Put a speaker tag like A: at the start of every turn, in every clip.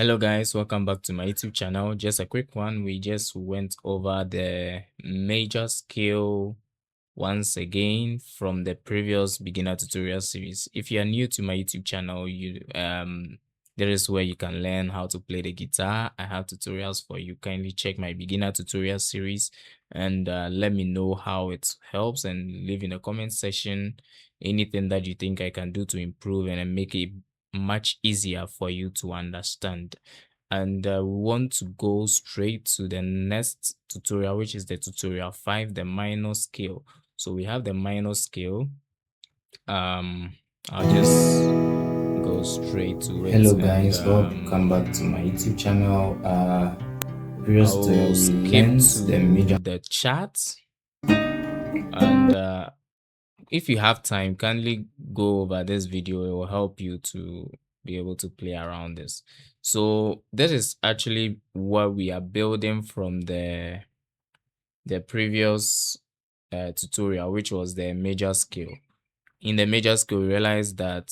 A: Hello guys, welcome back to my YouTube channel. Just a quick one. We just went over the major scale once again from the previous beginner tutorial series. If you are new to my YouTube channel, there is where you can learn how to play the guitar. I have tutorials for you. Kindly check my beginner tutorial series and let me know how it helps, and leave in the comment section anything that you think I can do to improve and make it much easier for you to understand. And we want to go straight to the next tutorial, which is the tutorial 5, the minor scale. So we have the minor scale. I'll just go straight to it.
B: Hello guys, welcome back to my YouTube channel. Previous tutorial we learned
A: the chart, and if you have time, kindly go over this video. It will help you to be able to play around this. So this is actually what we are building from the previous tutorial, which was the major scale. In the major scale, we realized that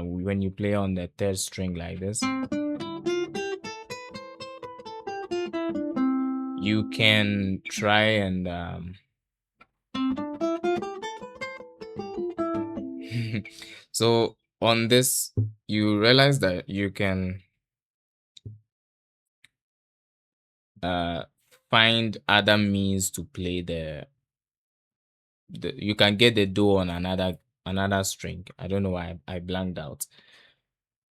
A: when you play on the third string like this, you can try and so on this, you realize that you can find other means to play the you can get the do on another string. I don't know why I blanked out.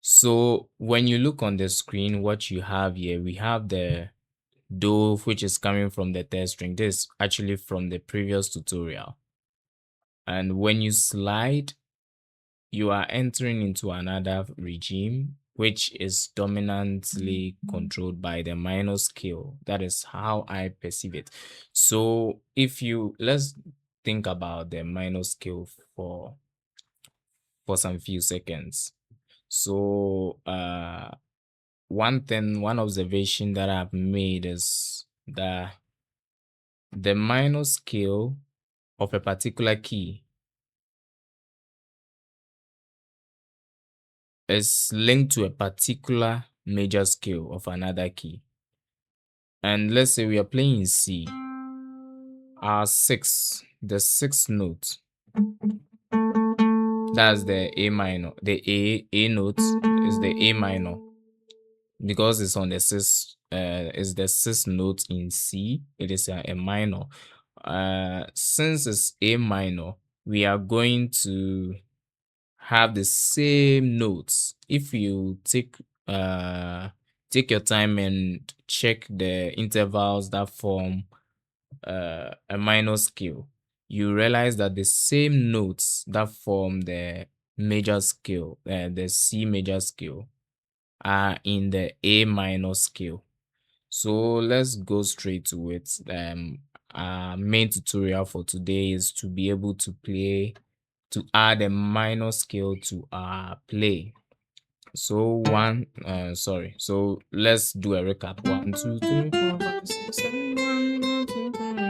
A: So when you look on the screen, what you have here, we have the do, which is coming from the third string. This is actually from the previous tutorial. And when you slide, you are entering into another regime, which is dominantly controlled by the minor scale. That is how I perceive it. So let's think about the minor scale for some few seconds. So one observation that I've made is that the minor scale of a particular key is linked to a particular major scale of another key. And let's say we are playing in C. The sixth note, that's the A minor. The A note is the A minor, because it's on the sixth, is the sixth note in C. It is a minor. Since it's A minor, we are going to have the same notes. If you take your time and check the intervals that form a minor scale, you realize that the same notes that form the major scale, the C major scale, are in the A minor scale. So let's go straight to it. Our main tutorial for today is to be able to add a minor scale to our play. So so let's do a recap. 1 2 3 4 5 6 7 1 2 3.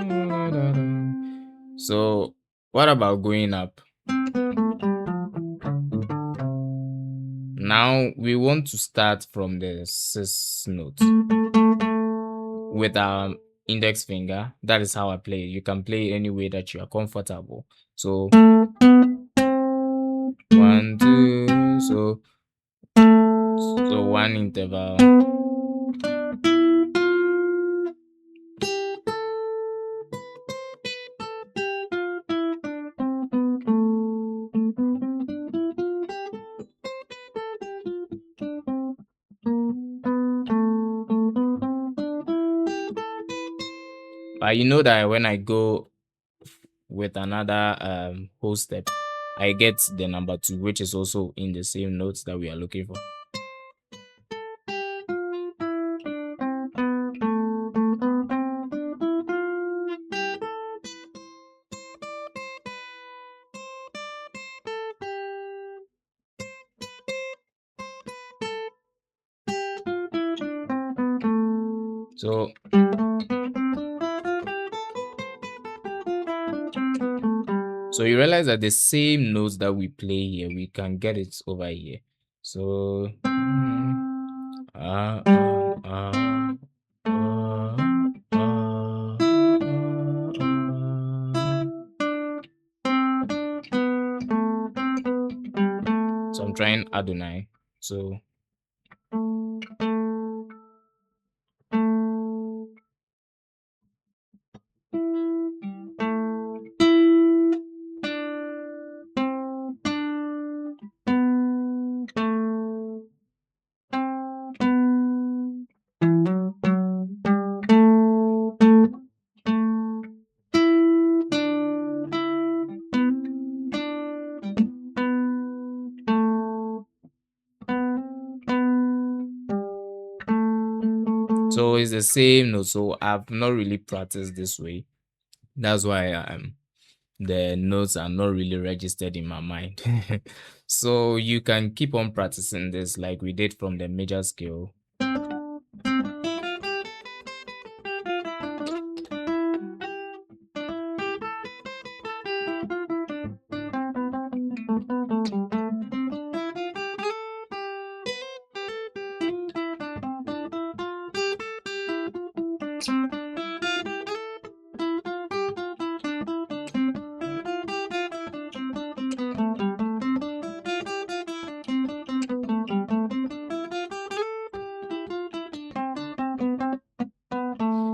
A: So what about going up? Now we want to start from the sixth note with our index finger. That is how I play. You can play any way that you are comfortable. So 1 2, so one interval. But you know that when I go with another whole step, I get the number 2, which is also in the same notes that we are looking for. So you realize that the same notes that we play here, we can get it over here. So Ah, ah, ah, ah, ah, So I'm trying Adonai. So it's the same note. So I've not really practiced this way. That's why the notes are not really registered in my mind. So you can keep on practicing this like we did from the major scale.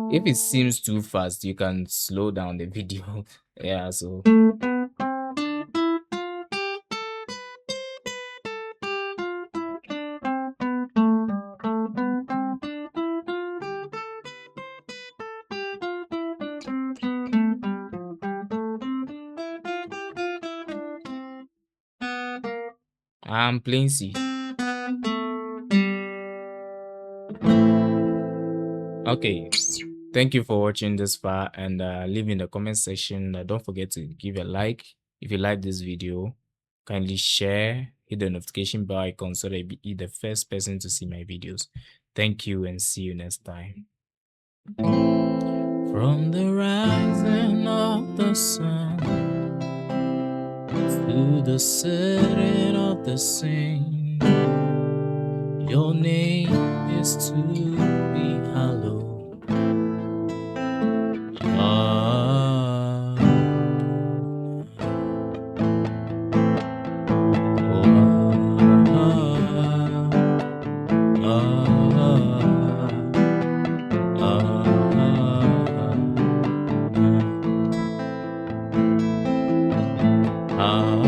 A: If it seems too fast, you can slow down the video. Yeah, so I'm playing C. Okay, thank you for watching this far, and leave in the comment section. Don't forget to give a like if you like this video. Kindly share, hit the notification bell icon so that you'll be the first person to see my videos. Thank you and see you next time. From the rising of the sun to the setting of the same, your name is to be hallowed. Ah